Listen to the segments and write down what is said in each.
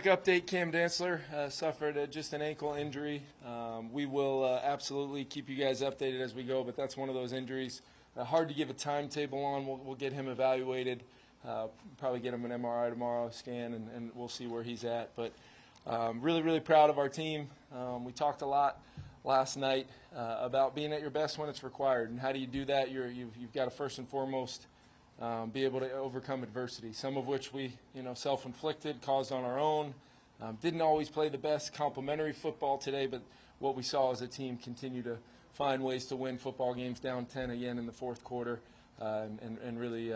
Quick update, Cam Dantzler suffered just an ankle injury. We will absolutely keep you guys updated as we go, but that's one of those injuries. Hard to give a timetable on. We'll get him evaluated, probably get him an MRI tomorrow, scan, and we'll see where he's at. But really, really proud of our team. We talked a lot last night about being at your best when it's required. And how do you do that? You've got to first and foremost be able to overcome adversity, some of which we, self-inflicted, caused on our own. Didn't always play the best complementary football today, but what we saw as a team continue to find ways to win football games down 10 again in the fourth quarter, and really,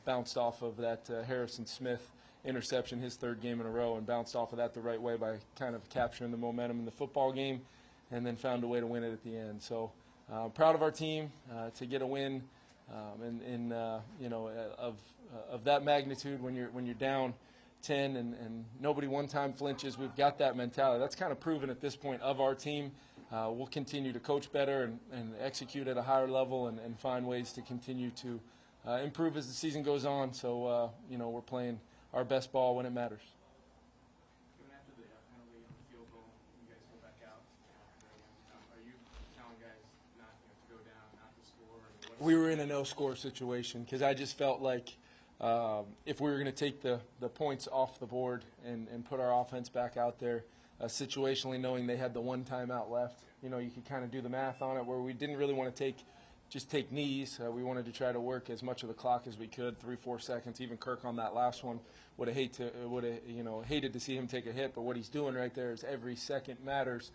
bounced off of that Harrison Smith interception, his third game in a row, and bounced off of that the right way by kind of capturing the momentum in the football game, and then found a way to win it at the end. So proud of our team to get a win. Of that magnitude, when you're down 10 and nobody one time flinches, we've got that mentality. That's kind of proven at this point of our team. We'll continue to coach better and execute at a higher level and find ways to continue to improve as the season goes on. So we're playing our best ball when it matters. After the penalty on the field goal, you guys go back out. Are you telling guys not to go down, not to score? We were in a no-score situation because I just felt like if we were going to take the points off the board and put our offense back out there, situationally knowing they had the one timeout left, you could kind of do the math on it where we didn't really want to take knees. We wanted to try to work as much of the clock as we could, 3-4 seconds. Even Kirk on that last one would have hated to see him take a hit, but what he's doing right there is every second matters,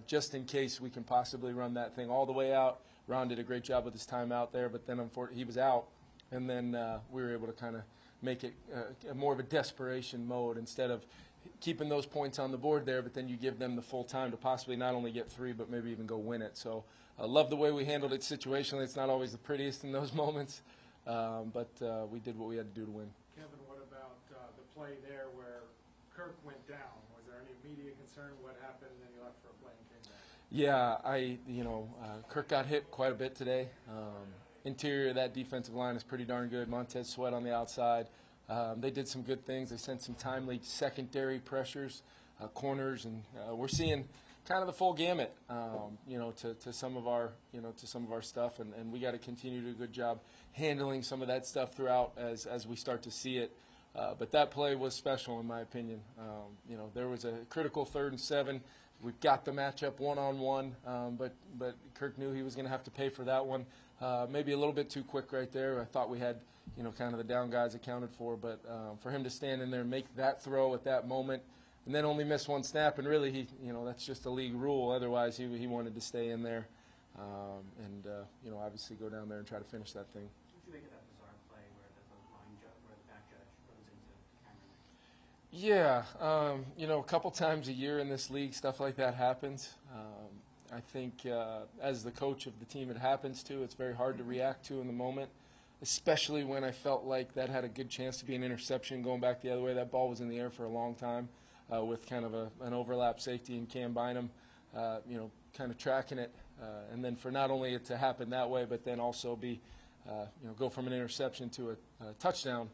just in case we can possibly run that thing all the way out. Ron did a great job with his timeout there, but then unfortunately he was out, and then we were able to kind of make it more of a desperation mode instead of keeping those points on the board there, but then you give them the full time to possibly not only get 3 but maybe even go win it. So I love the way we handled it situationally. It's not always the prettiest in those moments, but we did what we had to do to win. Kevin, what about the play there where Kirk went down? Was there any immediate concern? What happened? And then you left for a play and came back. Yeah, Kirk got hit quite a bit today. Interior of that defensive line is pretty darn good. Montez Sweat on the outside. They did some good things. They sent some timely secondary pressures, corners, and we're seeing kind of the full gamut, to some of our stuff, and we got to continue to do a good job handling some of that stuff throughout as we start to see it. But that play was special in my opinion. There was a critical 3rd and 7. We've got the matchup one-on-one, but Kirk knew he was going to have to pay for that one. Maybe a little bit too quick right there. I thought we had, kind of the down guys accounted for, but for him to stand in there and make that throw at that moment and then only miss one snap, and really that's just a league rule. Otherwise, he wanted to stay in there and obviously go down there and try to finish that thing. What did you make of that bizarre play where the back judge runs into Cameron? Yeah, a couple times a year in this league, stuff like that happens. I think as the coach of the team it happens to, it's very hard to react to in the moment, especially when I felt like that had a good chance to be an interception going back the other way. That ball was in the air for a long time with kind of an overlap safety and Cam Bynum, kind of tracking it. And then for not only it to happen that way, but then also go from an interception to a touchdown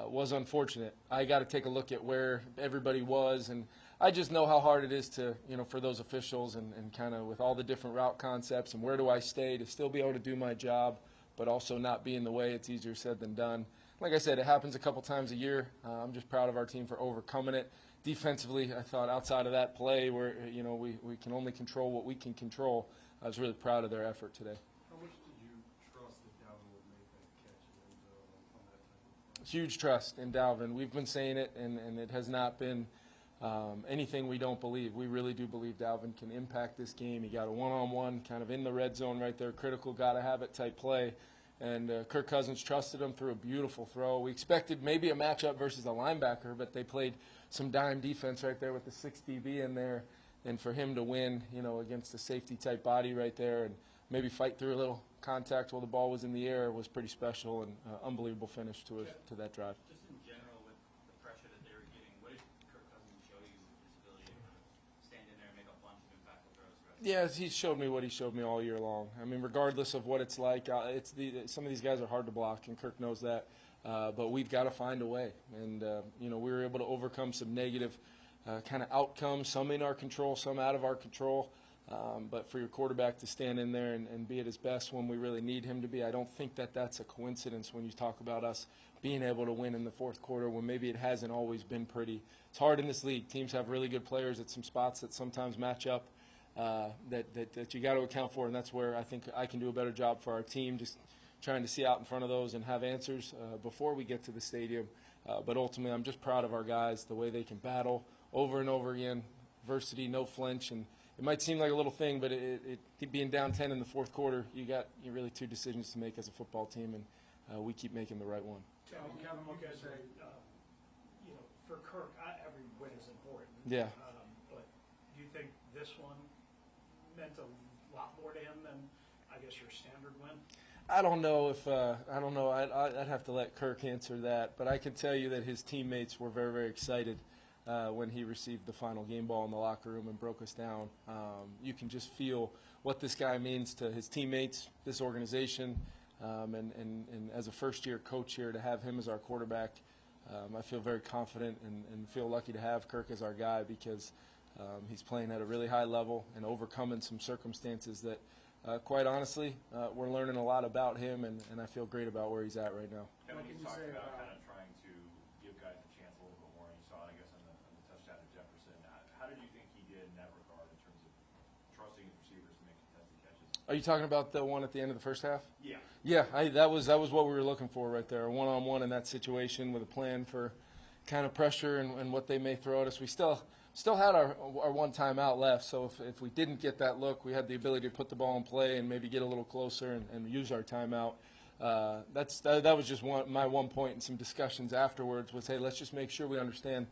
was unfortunate. I got to take a look at where everybody was, and I just know how hard it is to, for those officials and kind of with all the different route concepts and where do I stay to still be able to do my job, but also not be in the way. It's easier said than done. Like I said, it happens a couple times a year. I'm just proud of our team for overcoming it. Defensively, I thought outside of that play where, we can only control what we can control, I was really proud of their effort today. How much did you trust that Dalvin would make that catch on that type of play? Huge trust in Dalvin. We've been saying it, and it has not been anything we don't believe. We really do believe Dalvin can impact this game. He got a one-on-one kind of in the red zone right there, critical, gotta-have-it type play. And Kirk Cousins trusted him through a beautiful throw. We expected maybe a matchup versus a linebacker, but they played some dime defense right there with the 6 DB in there. And for him to win, against a safety-type body right there and maybe fight through a little contact while the ball was in the air was pretty special and unbelievable finish to that drive. Just in general, with the pressure that they were getting, what did Kirk Cousins show you with his ability to stand in there and make a bunch of impactful throws? Yeah, he showed me what he showed me all year long. I mean, regardless of what it's like, some of these guys are hard to block, and Kirk knows that. but we've got to find a way. And, we were able to overcome some negative kind of outcomes, some in our control, some out of our control. But for your quarterback to stand in there and be at his best when we really need him to be, I don't think that that's a coincidence when you talk about us being able to win in the fourth quarter when maybe it hasn't always been pretty. It's hard in this league. Teams have really good players at some spots that sometimes match up that you got to account for, and that's where I think I can do a better job for our team, just trying to see out in front of those and have answers before we get to the stadium. But ultimately, I'm just proud of our guys, the way they can battle over and over again, adversity, no flinch, and it might seem like a little thing, but it being down 10 in the fourth quarter, you really two decisions to make as a football team, and we keep making the right one. Kevin, what can I say? For Kirk, every win is important. Yeah. But do you think this one meant a lot more to him than, I guess, your standard win? I don't know if I don't know. I'd have to let Kirk answer that, but I can tell you that his teammates were very, very excited when he received the final game ball in the locker room and broke us down. You can just feel what this guy means to his teammates, this organization, and as a first-year coach here, to have him as our quarterback, I feel very confident and feel lucky to have Kirk as our guy because he's playing at a really high level and overcoming some circumstances that, quite honestly, we're learning a lot about him, and I feel great about where he's at right now. Kevin, you talked about kind of trying to give guys a chance a little bit more, and you saw it, I guess, on the touchdown to Jefferson. How did you think he did in that regard in terms of trusting his receivers to make contested catches? Are you talking about the one at the end of the first half? Yeah. Yeah, that was what we were looking for right there, a one-on-one in that situation with a plan for kind of pressure and what they may throw at us. We still had our one timeout left, so if we didn't get that look, we had the ability to put the ball in play and maybe get a little closer and use our timeout. That was just my one point in some discussions afterwards was, hey, let's just make sure we understand,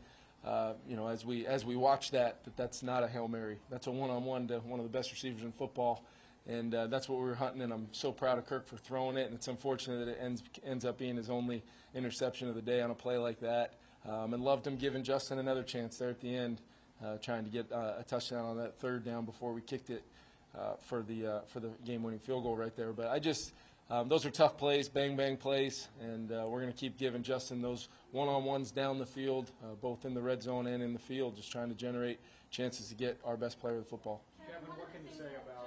as we watch that's not a Hail Mary. That's a one-on-one to one of the best receivers in football. And that's what we were hunting, and I'm so proud of Kirk for throwing it. And it's unfortunate that it ends up being his only interception of the day on a play like that. And loved him giving Justin another chance there at the end, trying to get a touchdown on that third down before we kicked it for the game-winning field goal right there. But those are tough plays, bang-bang plays, and we're going to keep giving Justin those one-on-ones down the field, both in the red zone and in the field, just trying to generate chances to get our best player of the football. Kevin, what can you say about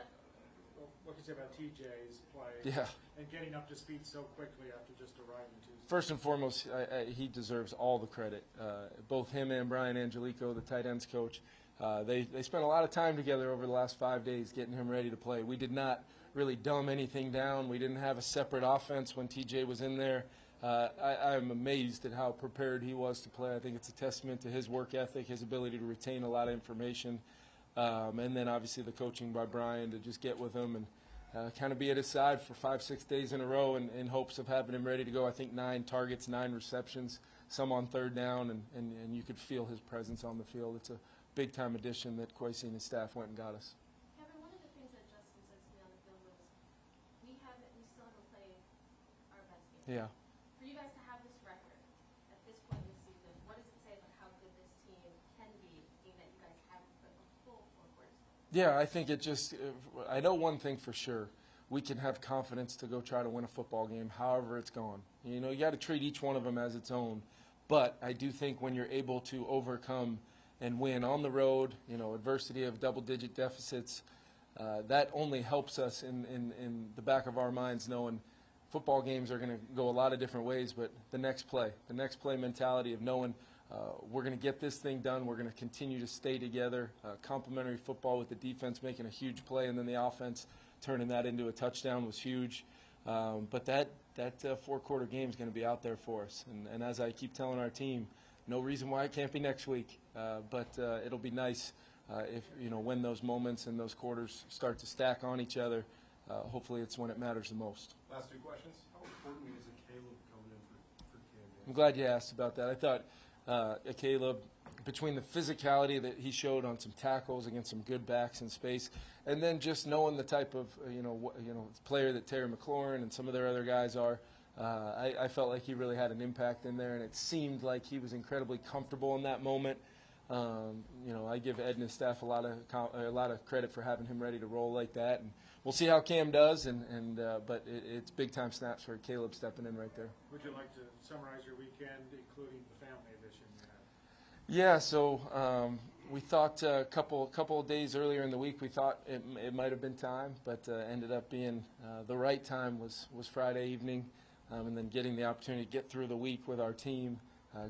TJ's play and getting up to speed so quickly after just arriving Tuesday? First and foremost, he deserves all the credit. Both him and Brian Angelico, the tight ends coach, they spent a lot of time together over the last 5 days getting him ready to play. We did not really dumb anything down. We didn't have a separate offense when TJ was in there. I'm amazed at how prepared he was to play. I think it's a testament to his work ethic, his ability to retain a lot of information, and then obviously the coaching by Brian to just get with him and kind of be at his side for 5-6 days in a row in hopes of having him ready to go. I think 9 targets, 9 receptions, some on third down, and you could feel his presence on the field. It's a big-time addition that Kwesi and his staff went and got us. Kevin, one of the things that Justin said to me on the field was, we still haven't played our best game. Yeah. For you guys to have this record at this point in the season, what does it say about how good this team can be, being that you guys haven't put a full 4 quarters? Yeah, I think I know one thing for sure. We can have confidence to go try to win a football game, however it's gone. You got to treat each one of them as its own. But I do think when you're able to overcome and win on the road, adversity of double-digit deficits, that only helps us in the back of our minds knowing football games are going to go a lot of different ways, but the next play mentality of knowing we're going to get this thing done. We're going to continue to stay together. Complementary football with the defense making a huge play, and then the offense turning that into a touchdown was huge. But that 4-quarter game is going to be out there for us. And as I keep telling our team, no reason why it can't be next week. But it'll be nice if when those moments and those quarters start to stack on each other. Hopefully, it's when it matters the most. Last 2 questions. How important is it Caleb coming in for Cam? I'm glad you asked about that. I thought Caleb, between the physicality that he showed on some tackles against some good backs in space, and then just knowing the type of player that Terry McLaurin and some of their other guys are, I felt like he really had an impact in there, and it seemed like he was incredibly comfortable in that moment. I give Ed and his staff a lot of credit for having him ready to roll like that. And we'll see how Cam does, but it's big time snaps for Caleb stepping in right there. Would you like to summarize your weekend, including the family edition you had? Yeah, so we thought a couple of days earlier in the week, we thought it might have been time, but ended up being the right time was Friday evening, and then getting the opportunity to get through the week with our team.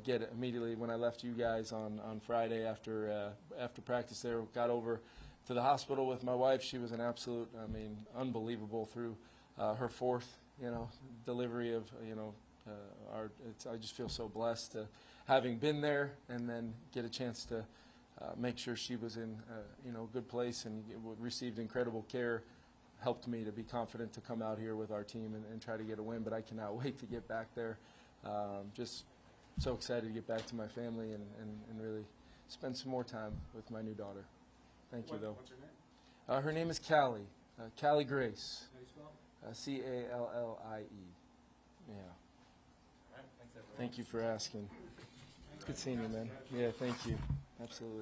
Get it immediately when I left you guys on Friday after practice there, got over to the hospital with my wife. She was an absolute, unbelievable through her fourth, delivery of, I just feel so blessed to having been there and then get a chance to make sure she was in, a good place and received incredible care. Helped me to be confident to come out here with our team and try to get a win, but I cannot wait to get back there. Just so excited to get back to my family and really spend some more time with my new daughter. Thank you, though. What's her name? Her name is Callie. Callie Grace. How do you spell it? Callie. Yeah. Thank you for asking. It's good seeing you, man. Yeah, thank you. Absolutely.